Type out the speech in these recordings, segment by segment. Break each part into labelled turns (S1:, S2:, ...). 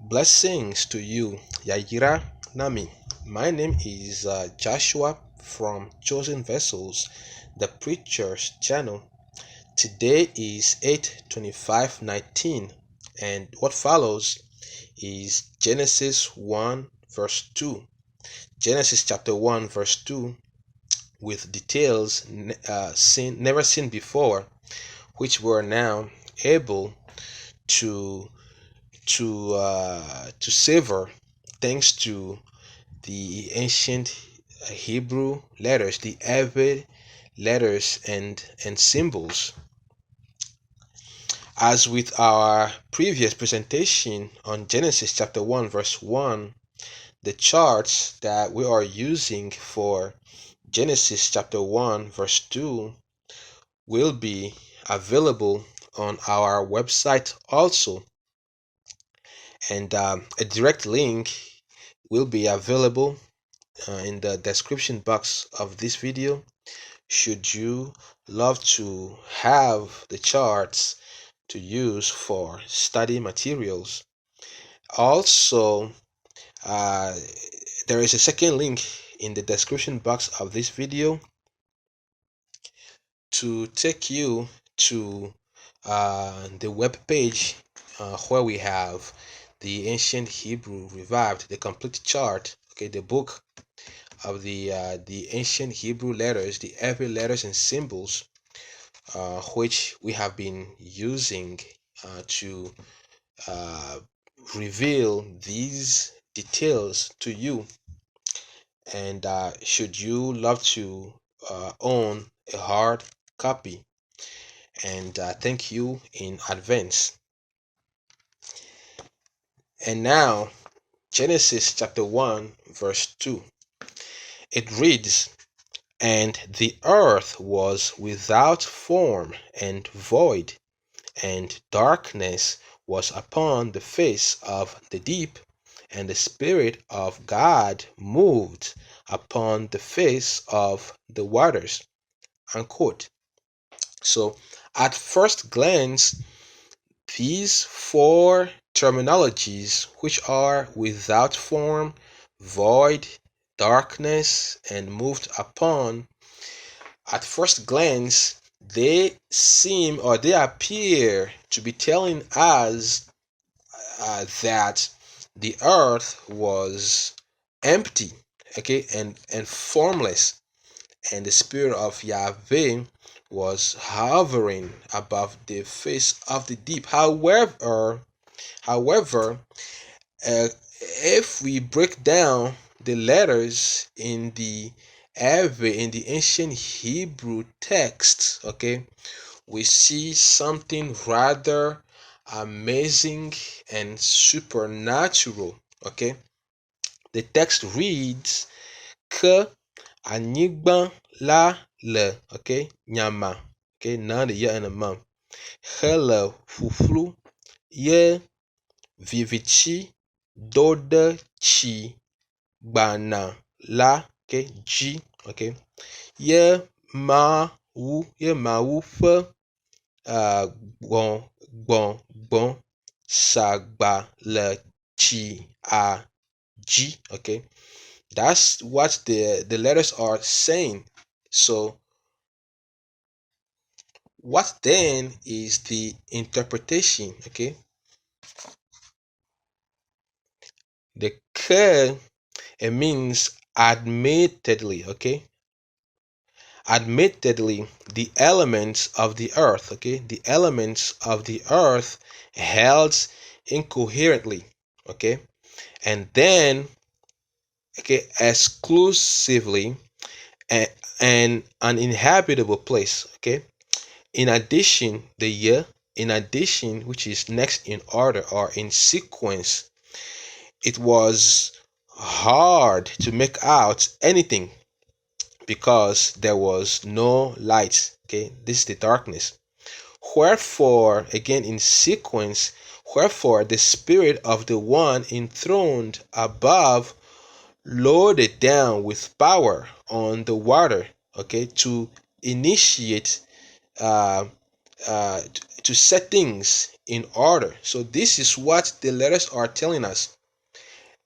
S1: Blessings to you, Yayira Nami. My name is Joshua from Chosen Vessels, the Preacher's Channel. Today is 8/25/19, and what follows is Genesis 1 verse 2. Genesis chapter 1 verse 2 with details never seen before, which we're now able to to savor thanks to the ancient Hebrew letters, the Avid letters and symbols. As with our previous presentation on Genesis chapter 1 verse 1, the charts that we are using for Genesis chapter 1 verse 2 will be available on our website also, and a direct link will be available in the description box of this video should you love to have the charts to use for study materials. Also, uh, there is a second link in the description box of this video to take you to the web page where we have the ancient Hebrew revived, the complete chart, okay, the book of the ancient Hebrew letters, the every letters and symbols, which we have been using to uh, reveal these details to you. And should you love to own a hard copy, and thank you in advance. And now, Genesis chapter 1, verse 2. It reads, "And the earth was without form and void, and darkness was upon the face of the deep, and the Spirit of God moved upon the face of the waters." Unquote. So, at first glance, these four terminologies, which are without form, void, darkness, and moved upon, at first glance, they seem or they appear to be telling us that the earth was empty, okay, and formless, and the Spirit of Yahweh was hovering above the face of the deep. However, if we break down the letters in the ancient Hebrew text, okay, we see something rather amazing and supernatural. Okay, the text reads "que anyigba la le," okay, nyama, okay, na the ya and the mom, hele fuflu ye vivichi dode chi gbana la, okay, g, okay, ye ma wu fe gbọ̀n gbọ̀n ṣàgbà le chi a g. Okay, that's what the letters are saying. So what then is the interpretation? Okay, the ke, it means admittedly. Okay, admittedly, the elements of the earth, okay, the elements of the earth held incoherently, okay, and then, okay, exclusively an uninhabitable place, okay. In addition, the year, in addition, which is next in order or in sequence, it was hard to make out anything because there was no light. Okay, this is the darkness. Wherefore, again in sequence, wherefore the Spirit of the one enthroned above loaded down with power on the water, okay, to initiate, uh, to set things in order. So this is what the letters are telling us.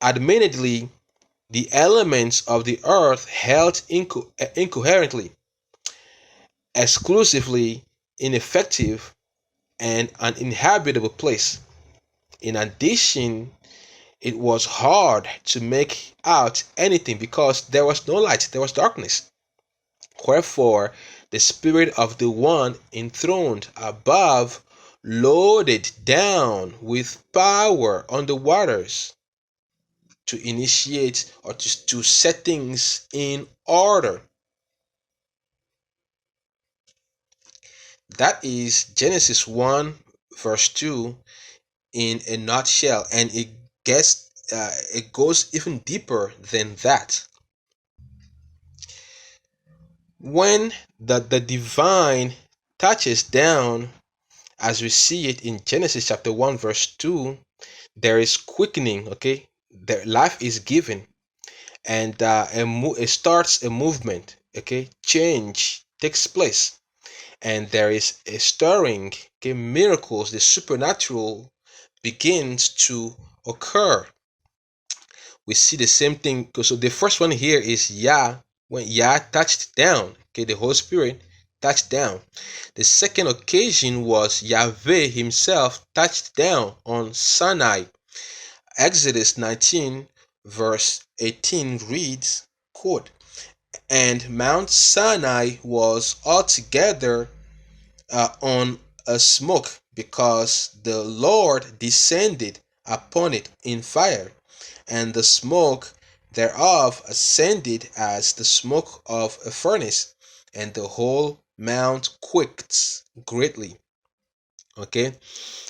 S1: Admittedly, the elements of the earth held incoherently, exclusively ineffective, and uninhabitable place. In addition, it was hard to make out anything because there was no light, there was darkness. Wherefore, the Spirit of the one enthroned above loaded down with power on the waters to initiate or to set things in order. That is Genesis 1, verse 2 in a nutshell, and it goes even deeper than that. When the divine touches down, as we see it in Genesis chapter 1, verse 2, there is quickening, okay? Their life is given, and it starts a movement, okay? Change takes place, and there is a stirring, okay? Miracles, the supernatural begins to occur. We see the same thing. So the first one here is Yah, when Yah touched down, okay? The Holy Spirit touched down. The second occasion was Yahweh himself touched down on Sinai. Exodus 19 verse 18 reads, quote, "And Mount Sinai was altogether on a smoke, because the Lord descended upon it in fire, and the smoke thereof ascended as the smoke of a furnace, and the whole mount quaked greatly." Okay,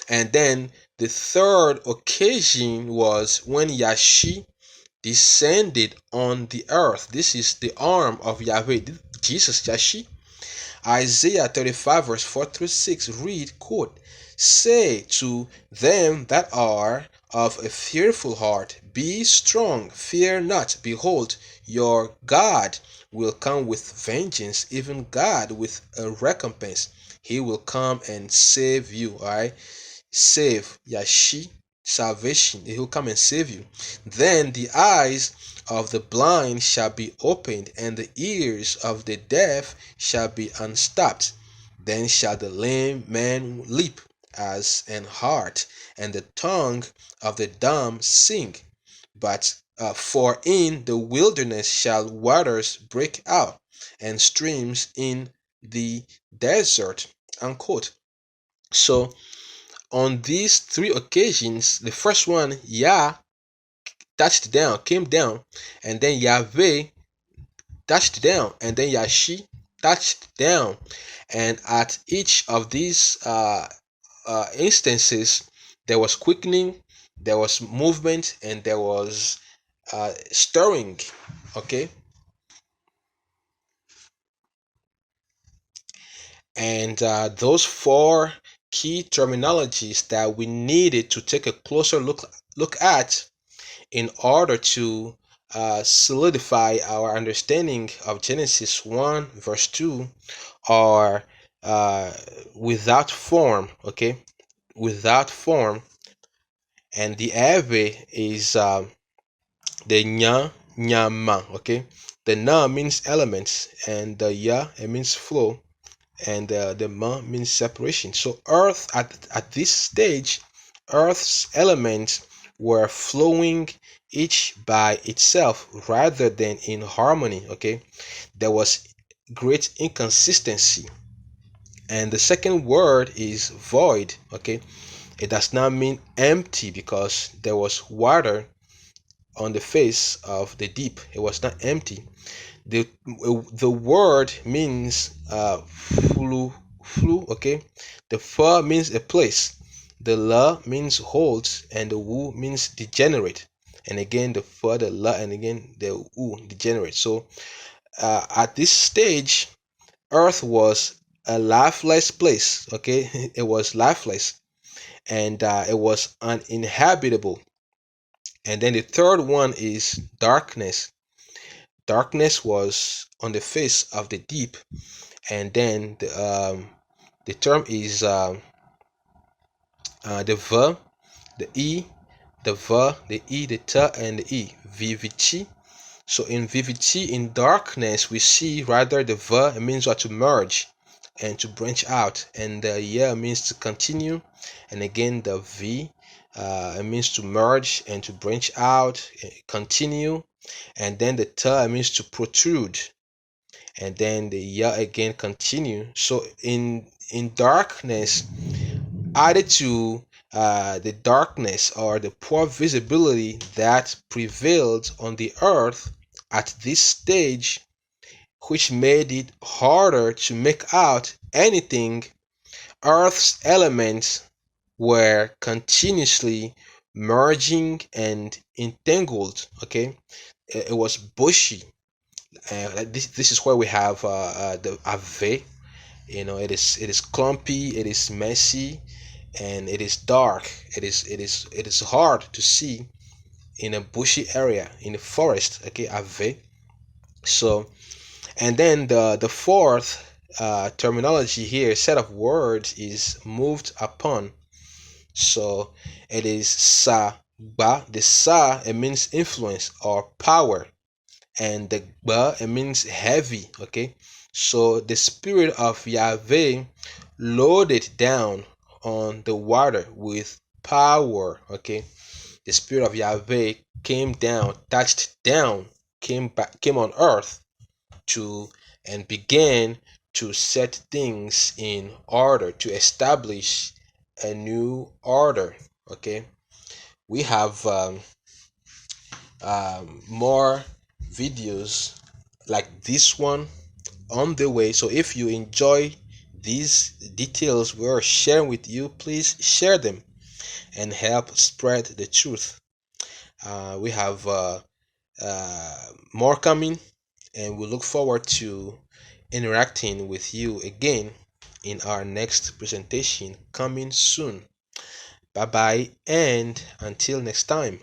S1: and then the third occasion was when Yashi descended on the earth. This is the arm of Yahweh, Jesus Yashi. Isaiah 35 verse 4 through 6 read, quote, "Say to them that are of a fearful heart, Be strong, fear not. Behold, your God will come with vengeance, even God with a recompense. He will come and save you." All right, save, Yashi, salvation. He will come and save you. "Then the eyes of the blind shall be opened, and the ears of the deaf shall be unstopped. Then shall the lame man leap as an hart, and the tongue of the dumb sing. But for in the wilderness shall waters break out, and streams in the desert." Unquote. So on these three occasions, the first one, Yah touched down, came down, and then Yahweh touched down, and then Yashi touched down. And at each of these instances, there was quickening, there was movement, and there was stirring. Okay, and those four key terminologies that we needed to take a closer look at in order to solidify our understanding of Genesis 1 verse 2 are without form, okay? Without form. And the Ave is the Nya, Nyama, okay? The Na means elements, and the Ya, it means flow, and the Ma means separation. So Earth, at this stage, Earth's elements were flowing each by itself rather than in harmony. Okay, there was great inconsistency. And the second word is void. Okay, it does not mean empty, because there was water on the face of the deep. It was not empty. The word means flu, okay? The fa means a place, the la means holds, and the wu means degenerate. And again, the fa, the la, and again the wu, degenerate. So at this stage, earth was a lifeless place, okay? It was lifeless, and it was uninhabitable. And then the third one is darkness. Darkness was on the face of the deep. And then the term is the V, the E, the V, the E, the T, and the E. VVT. So in VVT, in darkness, we see rather the V, it means what, to merge and to branch out, and the Y means to continue, and again the V, it means to merge and to branch out, continue, and then the T, it means to protrude, and then the Y again, continue. So in darkness, added to the darkness or the poor visibility that prevailed on the earth at this stage, which made it harder to make out anything, Earth's elements were continuously merging and entangled. Okay, it was bushy. This is where we have the Ave. It is clumpy, it is messy, and it is dark. It is hard to see in a bushy area in the forest. Okay, Ave. So, and then the fourth terminology here, set of words, is moved upon. So it is sa ba. The sa, it means influence or power, and the ba, it means heavy. Okay, so the spirit of Yahweh loaded down on the water with power. Okay, the spirit of Yahweh came down, touched down, came on earth to and began to set things in order, to establish a new order. Okay, we have more videos like this one on the way. So if you enjoy these details we're sharing with you, please share them and help spread the truth. We have more coming, and we look forward to interacting with you again in our next presentation coming soon. Bye bye, and until next time.